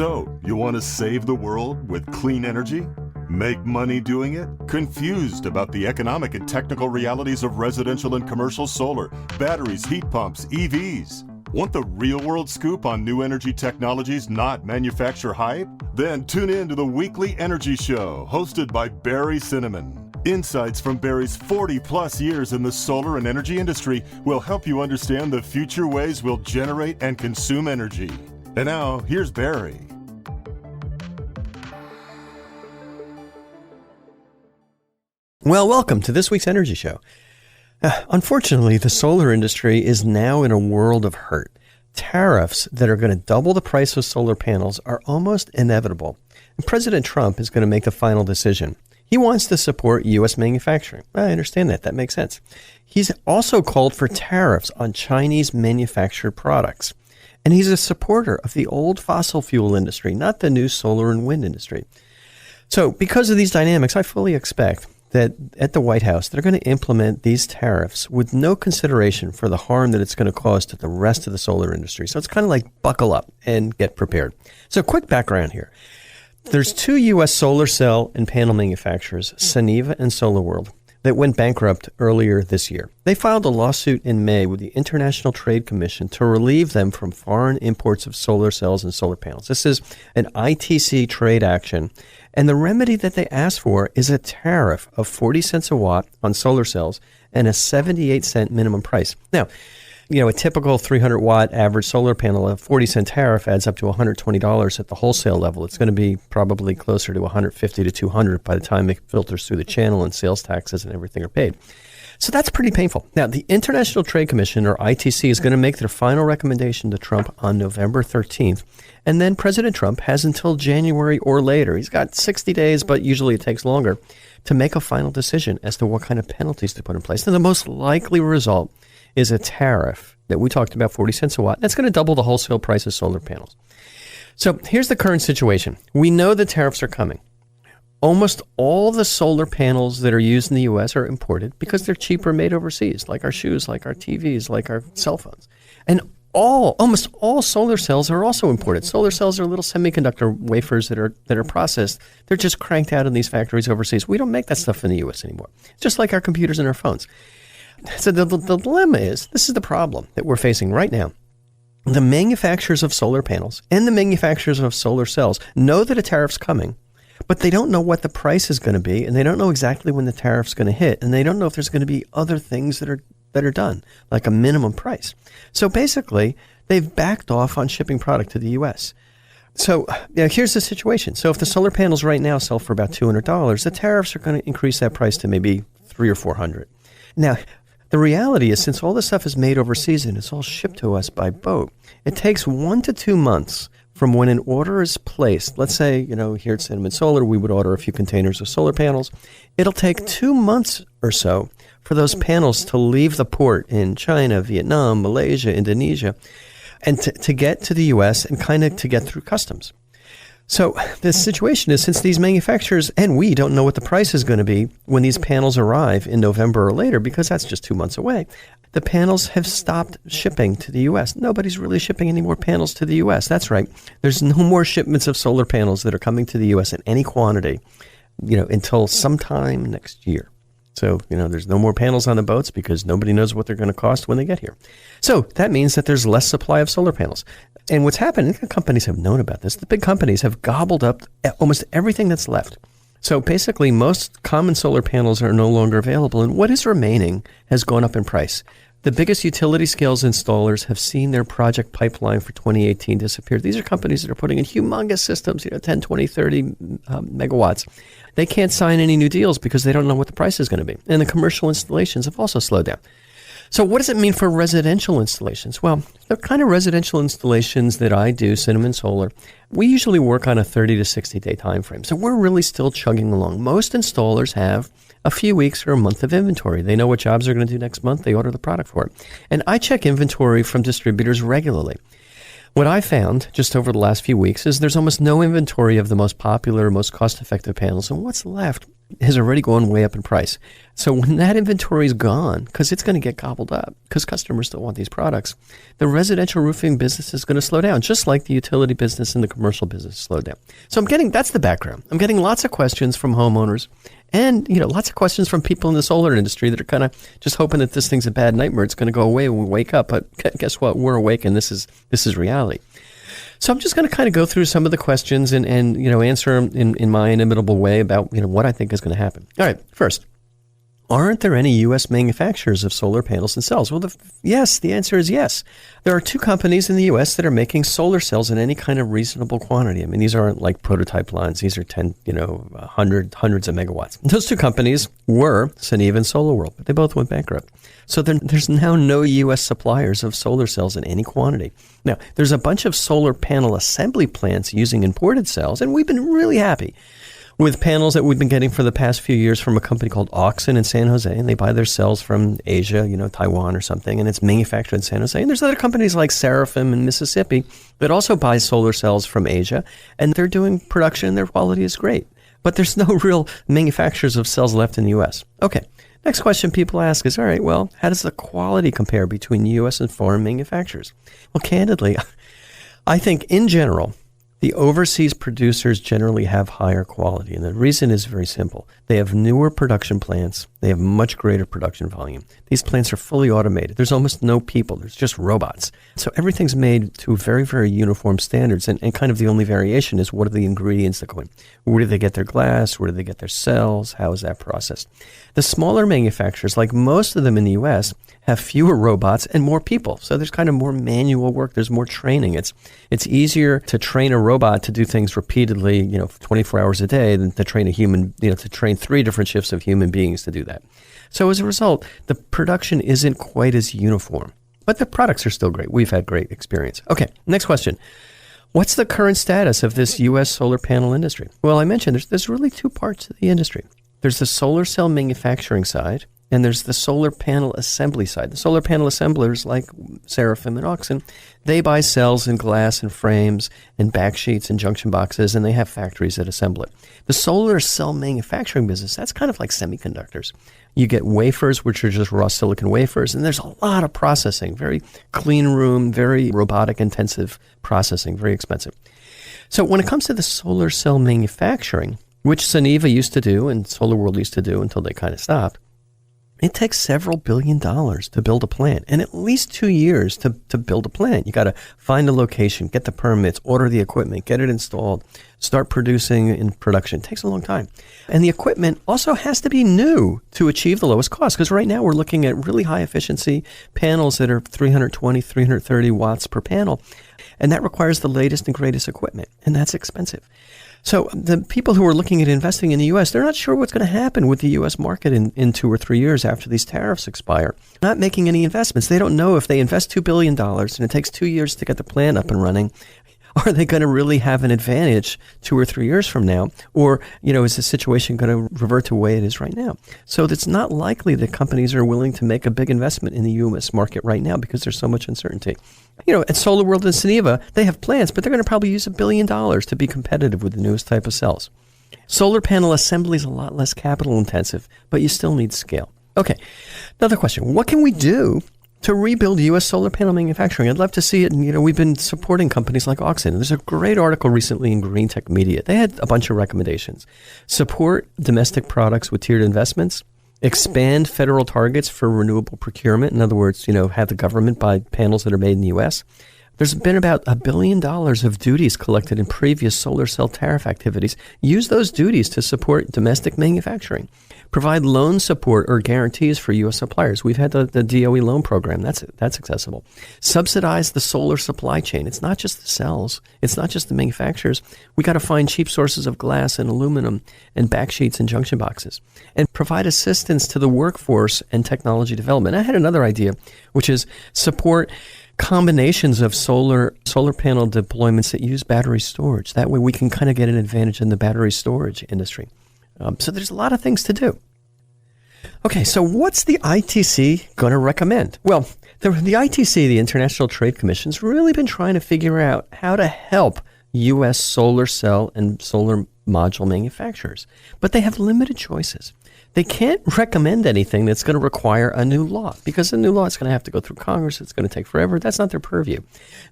So, you want to save the world with clean energy? Make money doing it? Confused about the economic and technical realities of residential and commercial solar, batteries, heat pumps, EVs? Want the real-world scoop on new energy technologies, not manufacturer hype? Then tune in to the Weekly Energy Show, hosted by Barry Cinnamon. Insights from Barry's 40-plus years in the solar and energy industry will help you understand the future ways we'll generate and consume energy. And now, here's Barry. Well, welcome to this week's Energy Show. Unfortunately, the solar industry is now in a world of hurt. Tariffs that are going to double the price of solar panels are almost inevitable. And President Trump is going to make the final decision. He wants to support U.S. manufacturing. I understand that. That makes sense. He's also called for tariffs on Chinese manufactured products. And he's a supporter of the old fossil fuel industry, not the new solar and wind industry. So because of these dynamics, I fully expect that at the White House, they're going to implement these tariffs with no consideration for the harm that it's going to cause to the rest of the solar industry. So it's kind of like buckle up and get prepared. So quick background here. There's two U.S. solar cell and panel manufacturers, Suniva and SolarWorld, that went bankrupt earlier this year. They filed a lawsuit in May with the International Trade Commission to relieve them from foreign imports of solar cells and solar panels. This is an ITC trade action, and the remedy that they asked for is a tariff of 40 cents a watt on solar cells and a 78-cent minimum price. Now, a typical 300-watt average solar panel, a 40-cent tariff adds up to $120 at the wholesale level. It's going to be probably closer to $150 to $200 by the time it filters through the channel and sales taxes and everything are paid. So that's pretty painful. Now, the International Trade Commission, or ITC, is going to make their final recommendation to Trump on November 13th. And then President Trump has until January or later. He's got 60 days, but usually it takes longer, to make a final decision as to what kind of penalties to put in place. And the most likely result is a tariff that we talked about, 40 cents a watt. That's going to double the wholesale price of solar panels. So here's the current situation. We know the tariffs are coming. Almost all the solar panels that are used in the U.S. are imported because they're cheaper made overseas, like our shoes, like our TVs, like our cell phones. And almost all solar cells are also imported. Solar cells are little semiconductor wafers that are processed. They're just cranked out in these factories overseas. We don't make that stuff in the U.S. anymore, just like our computers and our phones. So the dilemma is, this is the problem that we're facing right now. The manufacturers of solar panels and the manufacturers of solar cells know that a tariff's coming, but they don't know what the price is going to be, and they don't know exactly when the tariff's going to hit, and they don't know if there's going to be other things that are done, like a minimum price. So basically, they've backed off on shipping product to the U.S. So here's the situation. So if the solar panels right now sell for about $200, the tariffs are going to increase that price to maybe $300 or $400. Now, the reality is, since all this stuff is made overseas and it's all shipped to us by boat, it takes 1 to 2 months from when an order is placed. Let's say, here at Cinnamon Solar, we would order a few containers of solar panels. It'll take 2 months or so for those panels to leave the port in China, Vietnam, Malaysia, Indonesia, and to get to the U.S. and kind of to get through customs. So the situation is, since these manufacturers and we don't know what the price is going to be when these panels arrive in November or later, because that's just 2 months away, the panels have stopped shipping to the U.S. Nobody's really shipping any more panels to the U.S. That's right. There's no more shipments of solar panels that are coming to the U.S. in any quantity, until sometime next year. So, there's no more panels on the boats because nobody knows what they're going to cost when they get here. So that means that there's less supply of solar panels. And what's happened, the companies have known about this. The big companies have gobbled up almost everything that's left. So basically, most common solar panels are no longer available, and what is remaining has gone up in price. The biggest utility scales installers have seen their project pipeline for 2018 disappear. These are companies that are putting in humongous systems, 10, 20, 30 megawatts. They can't sign any new deals because they don't know what the price is going to be. And the commercial installations have also slowed down. So what does it mean for residential installations? Well, the kind of residential installations that I do, Cinnamon Solar, we usually work on a 30 to 60 day time frame. So we're really still chugging along. Most installers have a few weeks or a month of inventory. They know what jobs they're going to do next month. They order the product for it. And I check inventory from distributors regularly. What I found just over the last few weeks is there's almost no inventory of the most popular, most cost-effective panels. And what's left has already gone way up in price. So when that inventory is gone, because it's going to get gobbled up, because customers still want these products, the residential roofing business is going to slow down, just like the utility business and the commercial business slowed down. So that's the background. I'm getting lots of questions from homeowners and, lots of questions from people in the solar industry that are kind of just hoping that this thing's a bad nightmare. It's going to go away when we wake up. But guess what? We're awake and this is reality. So I'm just going to kind of go through some of the questions and answer them in my inimitable way about, what I think is going to happen. All right. First, aren't there any U.S. manufacturers of solar panels and cells? Well, yes, the answer is yes. There are 2 companies in the U.S. that are making solar cells in any kind of reasonable quantity. I mean, these aren't like prototype lines. These are hundreds of megawatts. Those 2 companies were Suniva and SolarWorld, but they both went bankrupt. So there's now no U.S. suppliers of solar cells in any quantity. Now, there's a bunch of solar panel assembly plants using imported cells, and we've been really happy with panels that we've been getting for the past few years from a company called Auxin in San Jose, and they buy their cells from Asia, Taiwan or something, and it's manufactured in San Jose. And there's other companies like Seraphim in Mississippi that also buy solar cells from Asia, and they're doing production and their quality is great. But there's no real manufacturers of cells left in the U.S. Okay, next question people ask is, all right, well, how does the quality compare between U.S. and foreign manufacturers? Well, candidly, I think in general, the overseas producers generally have higher quality, and the reason is very simple. They have newer production plants. They have much greater production volume. These plants are fully automated. There's almost no people. There's just robots. So everything's made to very, very uniform standards, and kind of the only variation is what are the ingredients that go in. Where do they get their glass? Where do they get their cells? How is that processed? The smaller manufacturers, like most of them in the U.S., have fewer robots and more people. So there's kind of more manual work. There's more training. It's easier to train a robot to do things repeatedly, 24 hours a day than to train a human, to train 3 different shifts of human beings to do that. So as a result, the production isn't quite as uniform, but the products are still great. We've had great experience. Okay, next question. What's the current status of this U.S. solar panel industry? Well, I mentioned there's really 2 parts to the industry. There's the solar cell manufacturing side, and there's the solar panel assembly side. The solar panel assemblers like Seraphim and Auxin, they buy cells and glass and frames and back sheets and junction boxes, and they have factories that assemble it. The solar cell manufacturing business, that's kind of like semiconductors. You get wafers, which are just raw silicon wafers, and there's a lot of processing, very clean room, very robotic intensive processing, very expensive. So when it comes to the solar cell manufacturing, which Suniva used to do and SolarWorld used to do until they kind of stopped, it takes several $1 billion to build a plant and at least 2 years to build a plant. You got to find a location, get the permits, order the equipment, get it installed, start producing in production. It takes a long time. And the equipment also has to be new to achieve the lowest cost, because right now we're looking at really high efficiency panels that are 320, 330 watts per panel. And that requires the latest and greatest equipment, and that's expensive. So the people who are looking at investing in the U.S., they're not sure what's going to happen with the U.S. market in 2 or 3 years after these tariffs expire. Not making any investments. They don't know if they invest $2 billion and it takes 2 years to get the plant up and running, are they going to really have an advantage 2 or 3 years from now? Or, is the situation going to revert to the way it is right now? So it's not likely that companies are willing to make a big investment in the U.S. market right now because there's so much uncertainty. At SolarWorld and Suniva, they have plants, but they're going to probably use $1 billion to be competitive with the newest type of cells. Solar panel assembly is a lot less capital intensive, but you still need scale. Okay, another question. What can we do to rebuild U.S. solar panel manufacturing? I'd love to see it. And, we've been supporting companies like Auxin. There's a great article recently in Green Tech Media. They had a bunch of recommendations. Support domestic products with tiered investments. Expand federal targets for renewable procurement. In other words, have the government buy panels that are made in the U.S. There's been about $1 billion of duties collected in previous solar cell tariff activities. Use those duties to support domestic manufacturing. Provide loan support or guarantees for U.S. suppliers. We've had the DOE loan program. That's accessible. Subsidize the solar supply chain. It's not just the cells. It's not just the manufacturers. We got to find cheap sources of glass and aluminum and back sheets and junction boxes. And provide assistance to the workforce and technology development. I had another idea, which is support combinations of solar panel deployments that use battery storage. That way we can kind of get an advantage in the battery storage industry. So there's a lot of things to do. Okay, so what's the ITC going to recommend? Well, the ITC, the International Trade Commission, has really been trying to figure out how to help U.S. solar cell and solar module manufacturers, but they have limited choices. They can't recommend anything that's going to require a new law because a new law is going to have to go through Congress. It's going to take forever. That's not their purview.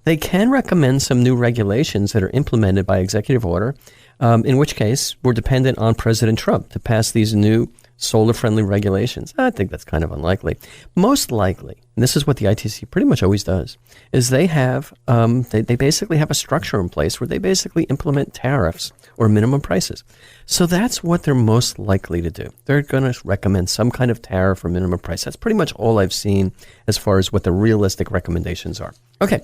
They can recommend some new regulations that are implemented by executive order, in which case we're dependent on President Trump to pass these new solar-friendly regulations. I think that's kind of unlikely. Most likely, and this is what the ITC pretty much always does, is they have they basically have a structure in place where they basically implement tariffs or minimum prices. So that's what they're most likely to do. They're going to recommend some kind of tariff or minimum price. That's pretty much all I've seen as far as what the realistic recommendations are. Okay,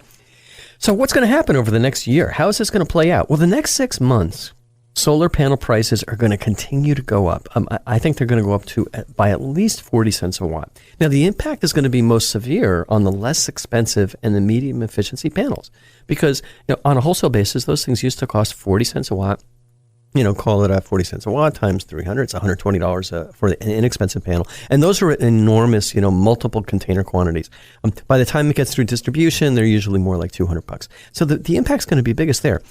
so what's going to happen over the next year? How is this going to play out? Well, the next 6 months, solar panel prices are going to continue to go up. I think they're going to go up to by at least 40 cents a watt. Now, the impact is going to be most severe on the less expensive and the medium efficiency panels because on a wholesale basis, those things used to cost 40 cents a watt. Call it 40 cents a watt times 300. It's $120 for an inexpensive panel. And those are enormous, multiple container quantities. By the time it gets through distribution, they're usually more like $200. So the impact's going to be biggest there.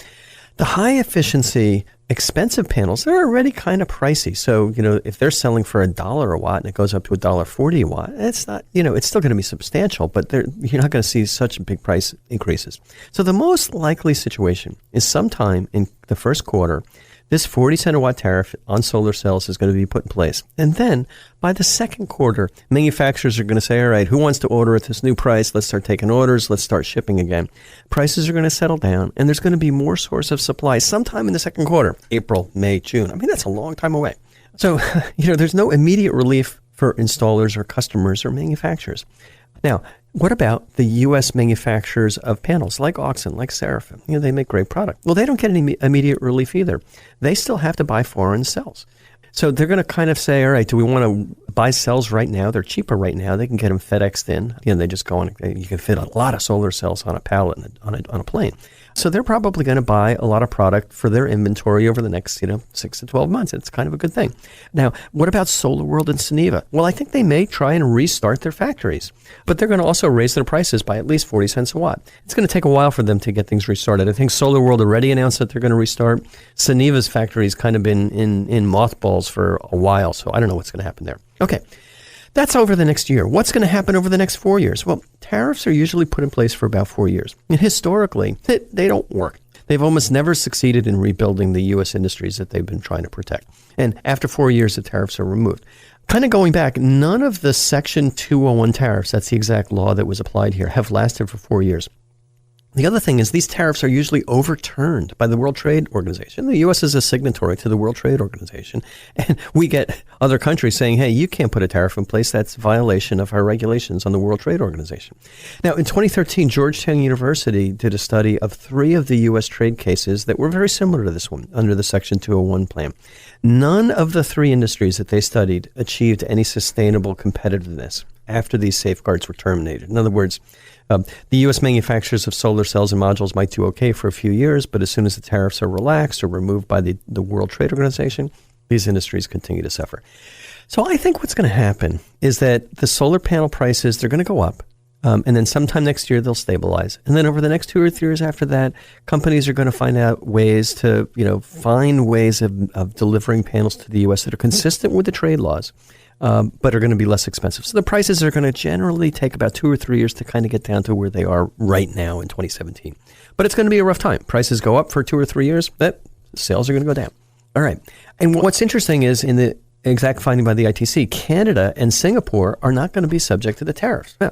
The high efficiency, expensive panels, they're already kind of pricey. So, if they're selling for $1 a watt and it goes up to $1.40 a watt, it's not, it's still going to be substantial, but you're not going to see such big price increases. So the most likely situation is sometime in the first quarter, this 40 cent a watt tariff on solar cells is going to be put in place. And then by the second quarter, manufacturers are going to say, all right, who wants to order at this new price? Let's start taking orders. Let's start shipping again. Prices are going to settle down, and there's going to be more source of supply sometime in the second quarter, April, May, June. I mean, that's a long time away. So, there's no immediate relief for installers or customers or manufacturers. Now, what about the U.S. manufacturers of panels like Auxin, like Tariff? They make great product. Well, they don't get any immediate relief either. They still have to buy foreign cells. So they're going to kind of say, all right, do we want to buy cells right now? They're cheaper right now. They can get them FedExed in. They just go on. You can fit a lot of solar cells on a pallet on a plane. So they're probably going to buy a lot of product for their inventory over the next, 6 to 12 months. It's kind of a good thing. Now, what about SolarWorld and Soneva? Well, I think they may try and restart their factories, but they're going to also raise their prices by at least 40 cents a watt. It's going to take a while for them to get things restarted. I think SolarWorld already announced that they're going to restart. Soneva's factory's kind of been in mothballs for a while, so I don't know what's going to happen there. Okay. That's over the next year. What's going to happen over the next 4 years? Well, tariffs are usually put in place for about 4 years. And historically, they don't work. They've almost never succeeded in rebuilding the U.S. industries that they've been trying to protect. And after 4 years, the tariffs are removed. Kind of going back, none of the Section 201 tariffs, that's the exact law that was applied here, have lasted for 4 years. The other thing is these tariffs are usually overturned by the World Trade Organization. The U.S. is a signatory to the World Trade Organization, and we get other countries saying, hey, you can't put a tariff in place. That's a violation of our regulations on the World Trade Organization. Now, in 2013, Georgetown University did a study of 3 of the U.S. trade cases that were very similar to this one under the Section 201 plan. None of the 3 industries that they studied achieved any sustainable competitiveness after these safeguards were terminated. In other words, the U.S. manufacturers of solar cells and modules might do okay for a few years, but as soon as the tariffs are relaxed or removed by the World Trade Organization, these industries continue to suffer. So I think what's going to happen is that the solar panel prices, they're going to go up, and then sometime next year they'll stabilize. And then over the next 2 or 3 years after that, companies are going to find out ways to, find ways of delivering panels to the U.S. that are consistent with the trade laws. But are going to be less expensive. So the prices are going to generally take about 2 or 3 years to kind of get down to where they are right now in 2017. But it's going to be a rough time. Prices go up for 2 or 3 years, but sales are going to go down. All right. And what's interesting is in the exact finding by the ITC, Canada and Singapore are not going to be subject to the tariffs. Now,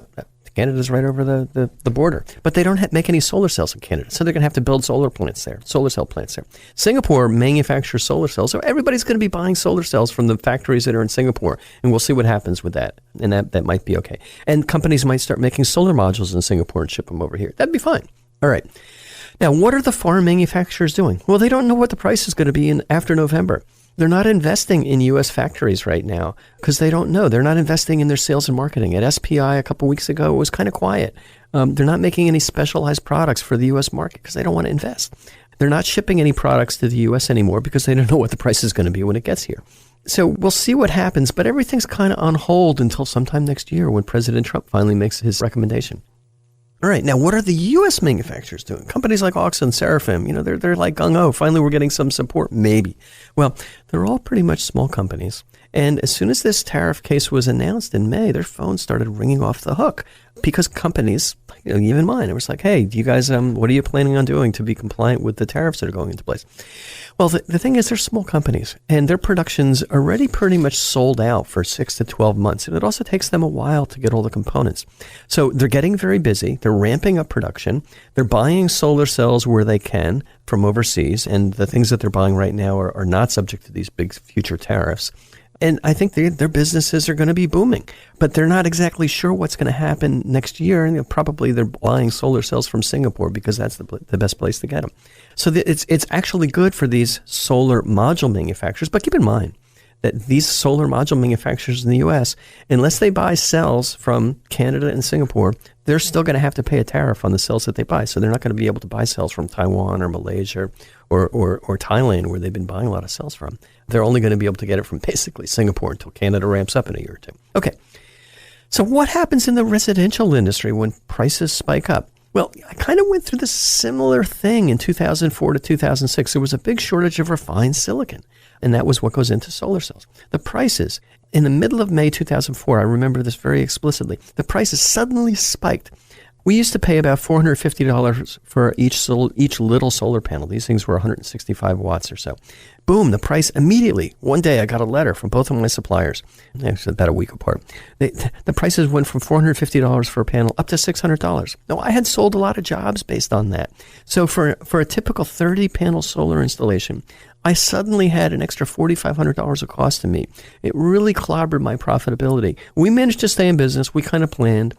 Canada's right over the border, but they don't make any solar cells in Canada, so they're going to have to build solar cell plants there. Singapore manufactures solar cells, so everybody's going to be buying solar cells from the factories that are in Singapore, and we'll see what happens with that, and that might be okay. And companies might start making solar modules in Singapore and ship them over here. That'd be fine. All right. Now, what are the foreign manufacturers doing? Well, they don't know what the price is going to be after November. They're not investing in U.S. factories right now because they don't know. They're not investing in their sales and marketing. At SPI a couple weeks ago, it was kind of quiet. They're not making any specialized products for the U.S. market because they don't want to invest. They're not shipping any products to the U.S. anymore because they don't know what the price is going to be when it gets here. So we'll see what happens, but everything's kind of on hold until sometime next year when President Trump finally makes his recommendation. All right, now what are the U.S. manufacturers doing? Companies like Aux and Seraphim, they're like gung-ho. Finally, we're getting some support, maybe. Well, they're all pretty much small companies. And as soon as this tariff case was announced in May, their phones started ringing off the hook because companies, even mine, it was like, hey, do you guys, what are you planning on doing to be compliant with the tariffs that are going into place? Well, the thing is, they're small companies, and their production's already pretty much sold out for 6 to 12 months, and it also takes them a while to get all the components. So they're getting very busy. They're ramping up production. They're buying solar cells where they can from overseas, and the things that they're buying right now are not subject to these big future tariffs. And I think their businesses are going to be booming, but they're not exactly sure what's going to happen next year. And probably they're buying solar cells from Singapore because that's the best place to get them. So it's actually good for these solar module manufacturers. But keep in mind that these solar module manufacturers in the U.S., unless they buy cells from Canada and Singapore, they're still going to have to pay a tariff on the cells that they buy. So they're not going to be able to buy cells from Taiwan or Malaysia or Thailand, where they've been buying a lot of cells from. They're only going to be able to get it from basically Singapore until Canada ramps up in a year or two. Okay, so what happens in the residential industry when prices spike up? Well, I kind of went through this similar thing in 2004 to 2006. There was a big shortage of refined silicon, and that was what goes into solar cells. The prices, in the middle of May 2004, I remember this very explicitly, the prices suddenly spiked. We used to pay about $450 for each little solar panel. These things were 165 watts or so. Boom, the price immediately. One day I got a letter from both of my suppliers, actually about a week apart. The prices went from $450 for a panel up to $600. Now, I had sold a lot of jobs based on that. So for a typical 30-panel solar installation, I suddenly had an extra $4,500 of cost to meet. It really clobbered my profitability. We managed to stay in business. We kind of planned.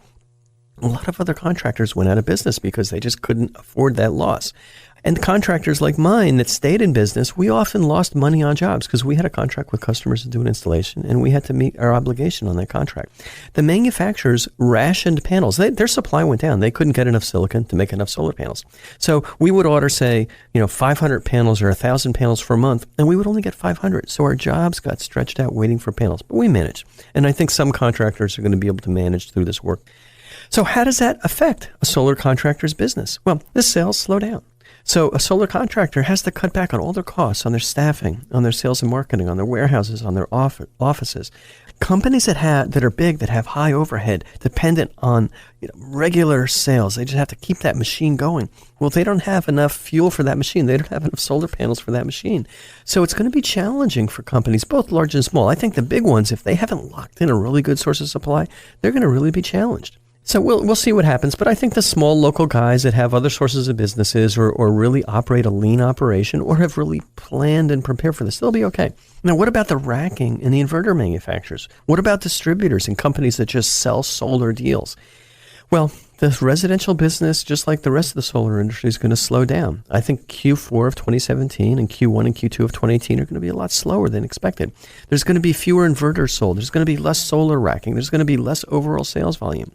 A lot of other contractors went out of business because they just couldn't afford that loss. And contractors like mine that stayed in business, we often lost money on jobs because we had a contract with customers to do an installation, and we had to meet our obligation on that contract. The manufacturers rationed panels. Their supply went down. They couldn't get enough silicon to make enough solar panels. So we would order, say, 500 panels or 1,000 panels for a month, and we would only get 500. So our jobs got stretched out waiting for panels. But we managed. And I think some contractors are going to be able to manage through this work. So how does that affect a solar contractor's business? Well, the sales slow down. So a solar contractor has to cut back on all their costs, on their staffing, on their sales and marketing, on their warehouses, on their offices. Companies that are big, that have high overhead, dependent on regular sales, they just have to keep that machine going. Well, they don't have enough fuel for that machine. They don't have enough solar panels for that machine. So it's going to be challenging for companies, both large and small. I think the big ones, if they haven't locked in a really good source of supply, they're going to really be challenged. So we'll see what happens, but I think the small local guys that have other sources of businesses or really operate a lean operation or have really planned and prepared for this, they'll be okay. Now, what about the racking and the inverter manufacturers? What about distributors and companies that just sell solar deals? Well, the residential business, just like the rest of the solar industry, is going to slow down. I think Q4 of 2017 and Q1 and Q2 of 2018 are going to be a lot slower than expected. There's going to be fewer inverters sold. There's going to be less solar racking. There's going to be less overall sales volume.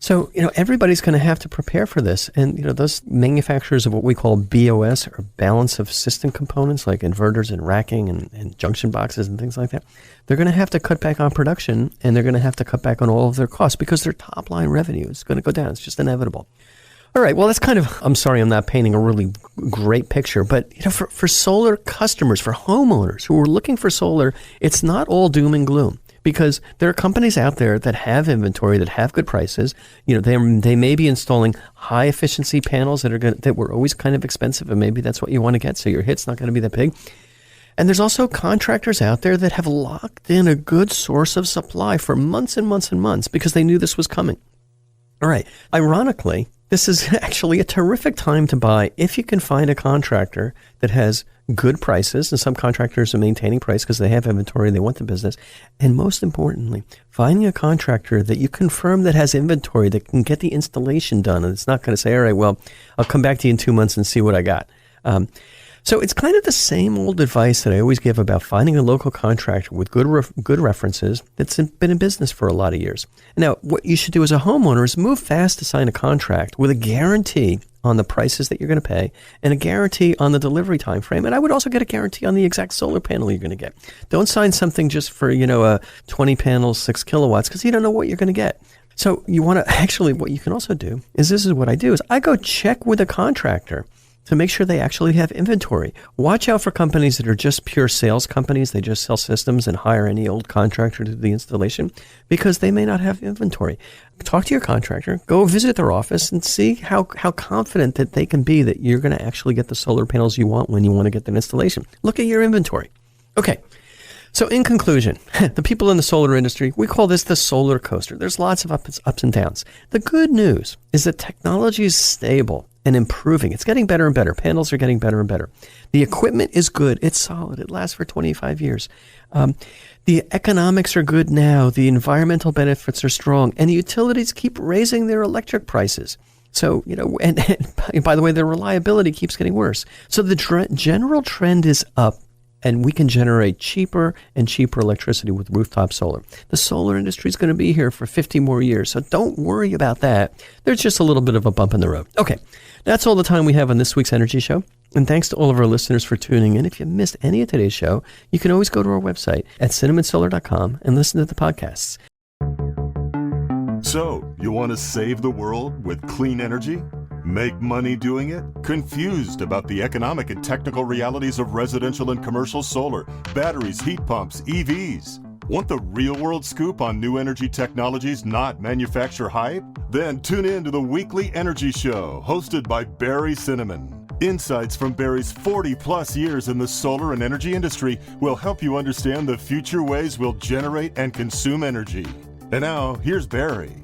So, everybody's going to have to prepare for this. And, those manufacturers of what we call BOS, or balance of system components, like inverters and racking and junction boxes and things like that, they're going to have to cut back on production, and they're going to have to cut back on all of their costs because their top line revenue is going to go down. It's just inevitable. All right, well, that's I'm sorry I'm not painting a really great picture, but for solar customers, for homeowners who are looking for solar, it's not all doom and gloom. Because there are companies out there that have inventory, that have good prices. They may be installing high efficiency panels that were always kind of expensive, and maybe that's what you want to get, so your hit's not going to be that big. And there's also contractors out there that have locked in a good source of supply for months and months and months because they knew this was coming. All right. Ironically, this is actually a terrific time to buy if you can find a contractor that has good prices, and some contractors are maintaining price because they have inventory, they want the business. And most importantly, finding a contractor that you confirm that has inventory that can get the installation done. And it's not going to say, all right, well, I'll come back to you in 2 months and see what I got. So it's kind of the same old advice that I always give about finding a local contractor with good references that's been in business for a lot of years. Now, what you should do as a homeowner is move fast to sign a contract with a guarantee on the prices that you're going to pay and a guarantee on the delivery time frame. And I would also get a guarantee on the exact solar panel you're going to get. Don't sign something just for, a 20 panels, 6 kilowatts, because you don't know what you're going to get. So you want to actually, what you can also do is this is what I do is I go check with a contractor to make sure they actually have inventory. Watch out for companies that are just pure sales companies. They just sell systems and hire any old contractor to do the installation because they may not have inventory. Talk to your contractor, go visit their office and see how confident that they can be that you're going to actually get the solar panels you want when you want to get the installation. Look at your inventory. Okay. So in conclusion, the people in the solar industry, we call this the solar coaster. There's lots of ups and downs. The good news is that technology is stable and improving. It's getting better and better. Panels are getting better and better. The equipment is good. It's solid. It lasts for 25 years. The economics are good now. The environmental benefits are strong. And the utilities keep raising their electric prices. So, and by the way, the reliability keeps getting worse. So the general trend is up. And we can generate cheaper and cheaper electricity with rooftop solar. The solar industry is going to be here for 50 more years, so don't worry about that. There's just a little bit of a bump in the road. Okay, that's all the time we have on this week's Energy Show. And thanks to all of our listeners for tuning in. If you missed any of today's show, you can always go to our website at cinnamonsolar.com and listen to the podcasts. So, you want to save the world with clean energy? Make money doing it? Confused about the economic and technical realities of residential and commercial solar, batteries, heat pumps, EVs? Want the real-world scoop on new energy technologies, not manufacturer hype? Then tune in to the weekly Energy Show, hosted by Barry Cinnamon. Insights from Barry's 40-plus years in the solar and energy industry will help you understand the future ways we'll generate and consume energy. And now, here's Barry.